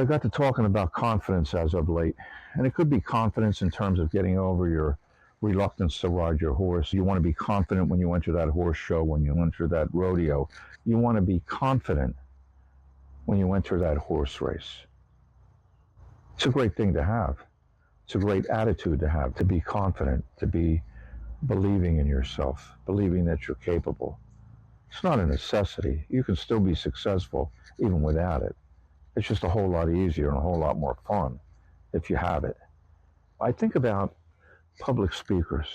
I got to talking about confidence as of late, and it could be confidence in terms of getting over your reluctance to ride your horse. You want to be confident when you enter that horse show, when you enter that rodeo. You want to be confident when you enter that horse race. It's a great thing to have. It's a great attitude to have, to be confident, to be believing in yourself, believing that you're capable. It's not a necessity. You can still be successful even without it. It's just a whole lot easier and a whole lot more fun if you have it. I think about public speakers.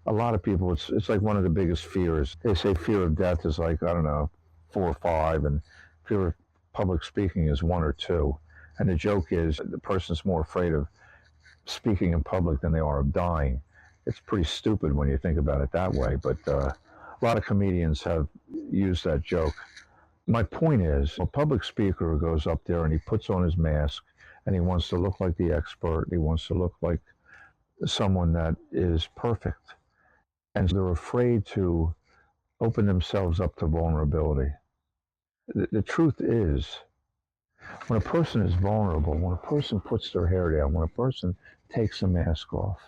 A lot of people, it's like one of the biggest fears. They say fear of death is like, I don't know, 4 or 5, and fear of public speaking is 1 or 2. And the joke is the person's more afraid of speaking in public than they are of dying. It's pretty stupid when you think about it that way, but a lot of comedians have used that joke. My point is, a public speaker goes up there and he puts on his mask and he wants to look like the expert. He wants to look like someone that is perfect. And they're afraid to open themselves up to vulnerability. The truth is, when a person is vulnerable, when a person puts their hair down, when a person takes a mask off,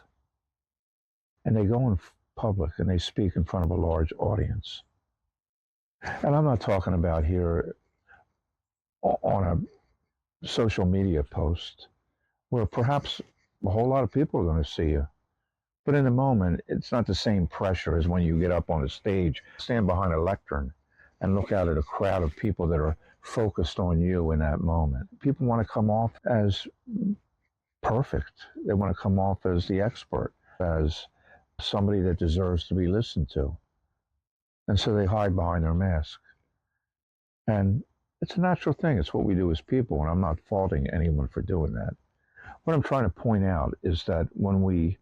and they go in public and they speak in front of a large audience, and I'm not talking about here on a social media post where perhaps a whole lot of people are going to see you. But in the moment, it's not the same pressure as when you get up on a stage, stand behind a lectern, and look out at a crowd of people that are focused on you in that moment. People want to come off as perfect. They want to come off as the expert, as somebody that deserves to be listened to. And so they hide behind their mask. And it's a natural thing. It's what we do as people, and I'm not faulting anyone for doing that. What I'm trying to point out is that when we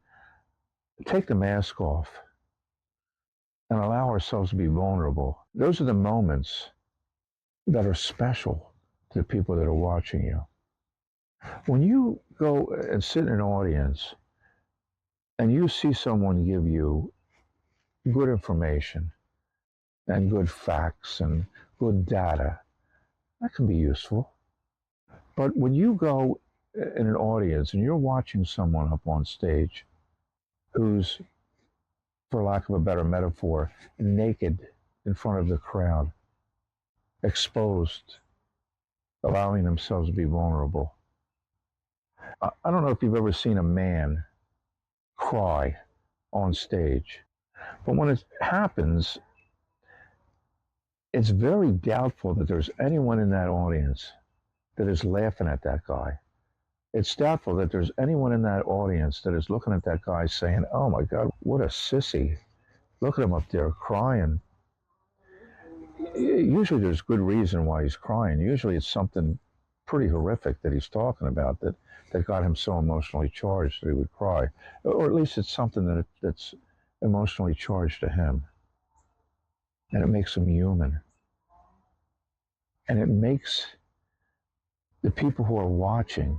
take the mask off and allow ourselves to be vulnerable, those are the moments that are special to the people that are watching you. When you go and sit in an audience and you see someone give you good information and good facts and good data, that can be useful. But when you go in an audience and you're watching someone up on stage who's, for lack of a better metaphor, naked in front of the crowd, exposed, allowing themselves to be vulnerable. I don't know if you've ever seen a man cry on stage, but when it happens, it's very doubtful that there's anyone in that audience that is laughing at that guy. It's doubtful that there's anyone in that audience that is looking at that guy saying, oh my God, what a sissy. Look at him up there crying. Usually there's good reason why he's crying. Usually it's something pretty horrific that he's talking about that got him so emotionally charged that he would cry. Or at least it's something that's emotionally charged to him. And it makes him human. And it makes the people who are watching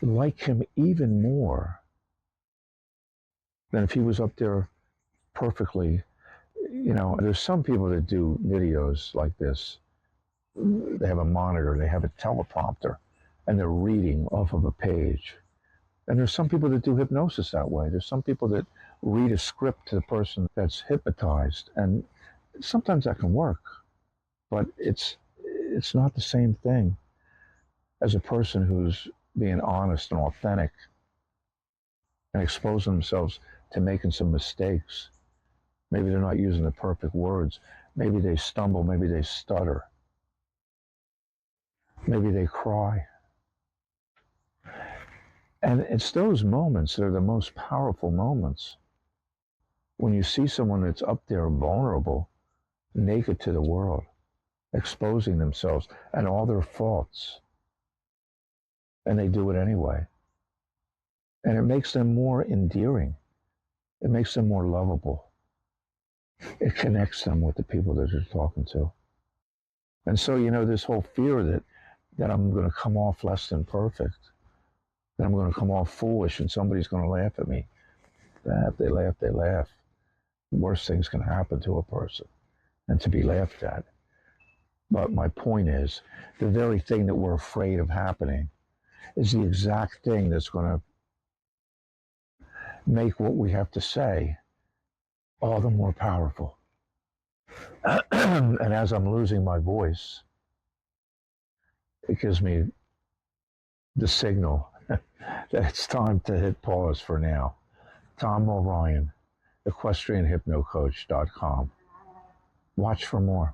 like him even more than if he was up there perfectly. You know, there's some people that do videos like this. They have a monitor, they have a teleprompter, and they're reading off of a page. And there's some people that do hypnosis that way. There's some people that read a script to the person that's hypnotized. And sometimes that can work, but it's not the same thing as a person who's being honest and authentic and exposing themselves to making some mistakes. Maybe they're not using the perfect words. Maybe they stumble. Maybe they stutter. Maybe they cry. And it's those moments that are the most powerful moments. When you see someone that's up there vulnerable, naked to the world, exposing themselves and all their faults, and they do it anyway. And it makes them more endearing. It makes them more lovable. It connects them with the people that they're talking to. And so, you know, this whole fear that I'm going to come off less than perfect, that I'm going to come off foolish and somebody's going to laugh at me. If they laugh, they laugh. The worst things can happen to a person and to be laughed at. But my point is, the very thing that we're afraid of happening is the exact thing that's going to make what we have to say all the more powerful. And as I'm losing my voice, it gives me the signal that it's time to hit pause for now. Tom O'Ryan, equestrianhypnocoach.com. Watch for more.